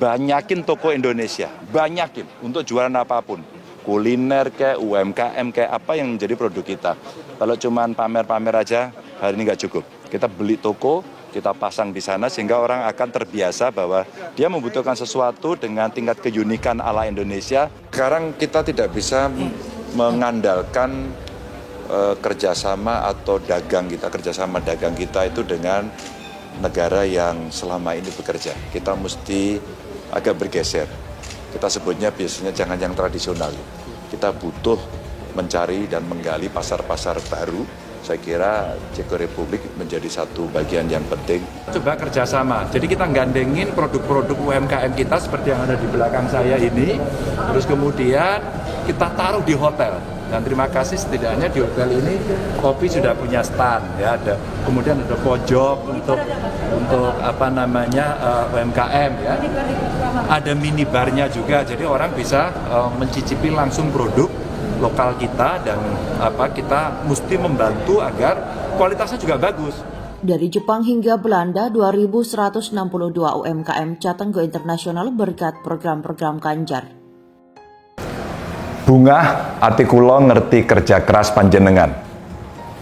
banyakin toko Indonesia, banyakin untuk jualan apapun. Kuliner kayak UMKM kayak apa yang menjadi produk kita. Kalau cuma pamer-pamer aja, hari ini nggak cukup. Kita beli toko, kita pasang di sana sehingga orang akan terbiasa bahwa dia membutuhkan sesuatu dengan tingkat keunikan ala Indonesia. Sekarang kita tidak bisa mengandalkan kerjasama atau kerjasama dagang kita itu dengan negara yang selama ini bekerja. Kita mesti agak bergeser. Kita sebutnya biasanya jangan yang tradisional. Kita butuh mencari dan menggali pasar-pasar baru. Saya kira Ceko Republik menjadi satu bagian yang penting. Coba kerjasama, jadi kita gandengin produk-produk UMKM kita seperti yang ada di belakang saya ini, terus kemudian kita taruh di hotel. Dan terima kasih setidaknya di hotel ini kopi sudah punya stand, ya ada. Kemudian ada pojok untuk UMKM, ya. Ada minibarnya juga, jadi orang bisa mencicipi langsung produk lokal kita dan kita mesti membantu agar kualitasnya juga bagus. Dari Jepang hingga Belanda, 2.162 UMKM Jateng Go Internasional berkat program-program Ganjar. Bungah ati kula ngerti kerja keras panjenengan.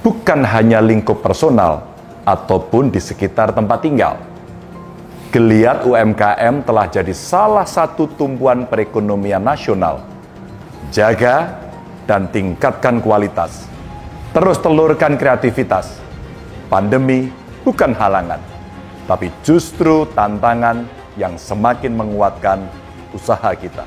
Bukan hanya lingkup personal ataupun di sekitar tempat tinggal. Geliat UMKM telah jadi salah satu tumpuan perekonomian nasional. Jaga dan tingkatkan kualitas. Terus telurkan kreativitas. Pandemi bukan halangan, tapi justru tantangan yang semakin menguatkan usaha kita.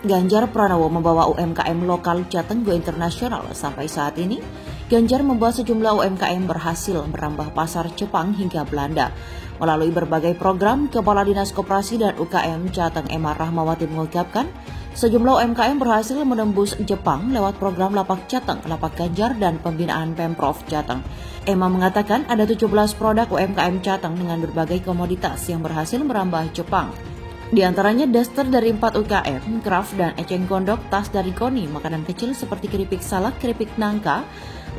Ganjar Pranowo membawa UMKM lokal Jateng Go Internasional. Sampai saat ini, Ganjar membawa sejumlah UMKM berhasil merambah pasar Jepang hingga Belanda. Melalui berbagai program, Kepala Dinas Koperasi dan UKM Jateng Emma Rahmawati mengungkapkan, sejumlah UMKM berhasil menembus Jepang lewat program Lapak Jateng, Lapak Ganjar, dan pembinaan Pemprov Jateng. Emma mengatakan ada 17 produk UMKM Jateng dengan berbagai komoditas yang berhasil merambah Jepang. Di antaranya daster dari 4 UKM, craft dan eceng gondok, tas dari Koni, makanan kecil seperti keripik salak, keripik nangka,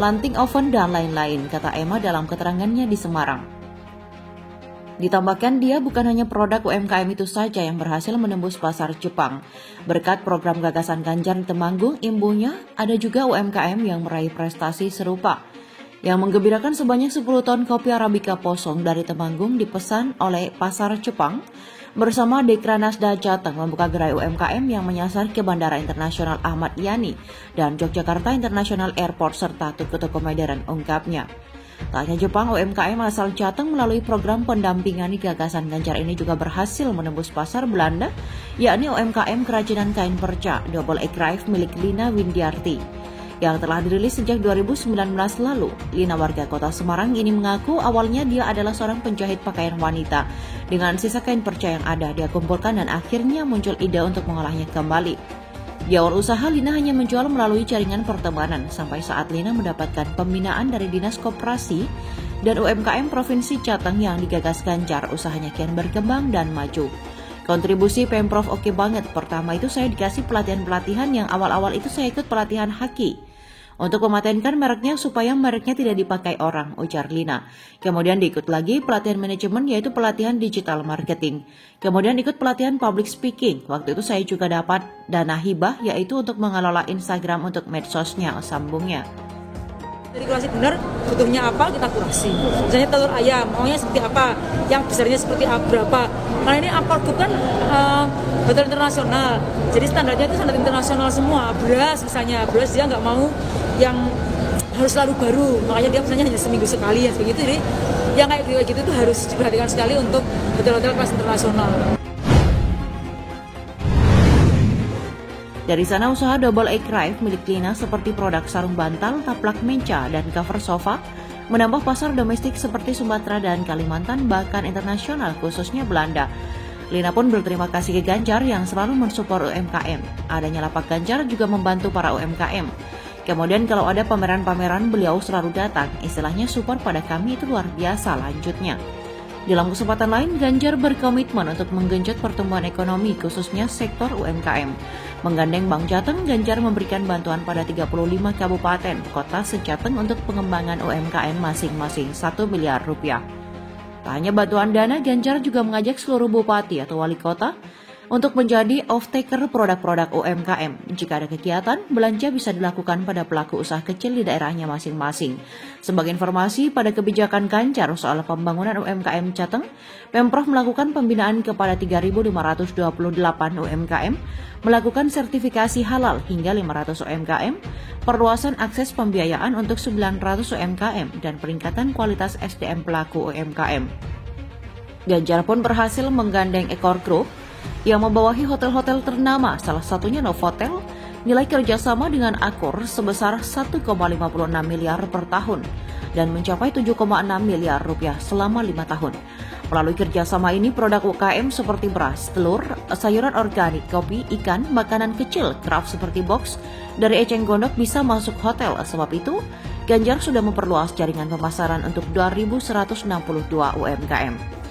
lanting oven, dan lain-lain, kata Emma dalam keterangannya di Semarang. Ditambahkan dia bukan hanya produk UMKM itu saja yang berhasil menembus pasar Jepang. Berkat program gagasan Ganjar di Temanggung, imbuhnya ada juga UMKM yang meraih prestasi serupa. Yang menggembirakan sebanyak 10 ton kopi Arabica Posong dari Temanggung dipesan oleh pasar Jepang bersama Dekranasda Jateng membuka gerai UMKM yang menyasar ke Bandara Internasional Ahmad Yani dan Yogyakarta International Airport serta toko-toko modern, ungkapnya. Tak hanya Jepang, UMKM asal Jateng melalui program pendampingan gagasan Ganjar ini juga berhasil menembus pasar Belanda, yakni UMKM kerajinan kain perca Double Ecrive milik Lina Windiarti yang telah dirilis sejak 2019 lalu. Lina, warga kota Semarang ini mengaku awalnya dia adalah seorang penjahit pakaian wanita. Dengan sisa kain perca yang ada, dia kumpulkan dan akhirnya muncul ide untuk mengolahnya kembali. Di awal usaha, Lina hanya menjual melalui jaringan pertemanan, sampai saat Lina mendapatkan pembinaan dari Dinas Koperasi dan UMKM Provinsi Jateng yang digagas Ganjar, usahanya kian berkembang dan maju. Kontribusi Pemprov oke banget. Pertama itu saya dikasih pelatihan-pelatihan yang awal-awal itu saya ikut pelatihan haki untuk mematenkan mereknya supaya mereknya tidak dipakai orang, ujar Lina. Kemudian diikut lagi pelatihan manajemen, yaitu pelatihan digital marketing. Kemudian ikut pelatihan public speaking. Waktu itu saya juga dapat dana hibah, yaitu untuk mengelola Instagram untuk medsosnya, sambungnya. Jadi kurasi benar, butuhnya apa kita kurasi. Misalnya telur ayam, maunya seperti apa, yang besarnya seperti berapa. Karena ini Apple kan hotel internasional, jadi standarnya itu standar internasional semua. Beras misalnya, beras dia nggak mau yang harus selalu baru, makanya dia misalnya hanya seminggu sekali, ya begitu. Jadi yang kayak gitu itu harus diperhatikan sekali untuk hotel-hotel kelas internasional. Dari sana usaha Double Ecrive milik Lina seperti produk sarung bantal, taplak meja, dan cover sofa menambah pasar domestik seperti Sumatera dan Kalimantan, bahkan internasional khususnya Belanda. Lina pun berterima kasih ke Ganjar yang selalu mensupport UMKM. Adanya Lapak Ganjar juga membantu para UMKM. Kemudian kalau ada pameran-pameran beliau selalu datang, istilahnya support pada kami itu luar biasa, lanjutnya. Dalam kesempatan lain, Ganjar berkomitmen untuk menggenjot pertumbuhan ekonomi khususnya sektor UMKM. Menggandeng Bank Jateng, Ganjar memberikan bantuan pada 35 kabupaten kota se-Jateng untuk pengembangan UMKM masing-masing 1 miliar rupiah. Tak hanya bantuan dana, Ganjar juga mengajak seluruh bupati atau wali kota untuk menjadi off-taker produk-produk UMKM. Jika ada kegiatan, belanja bisa dilakukan pada pelaku usaha kecil di daerahnya masing-masing. Sebagai informasi, pada kebijakan Ganjar soal pembangunan UMKM Jateng, Pemprov melakukan pembinaan kepada 3.528 UMKM, melakukan sertifikasi halal hingga 500 UMKM, perluasan akses pembiayaan untuk 900 UMKM, dan peningkatan kualitas SDM pelaku UMKM. Ganjar pun berhasil menggandeng Ekor Group yang membawahi hotel-hotel ternama, salah satunya Novotel, nilai kerjasama dengan Accor sebesar 1,56 miliar per tahun dan mencapai 7,6 miliar rupiah selama 5 tahun. Melalui kerjasama ini, produk UKM seperti beras, telur, sayuran organik, kopi, ikan, makanan kecil, craft seperti box, dari eceng gondok bisa masuk hotel. Sebab itu, Ganjar sudah memperluas jaringan pemasaran untuk 2.162 UMKM.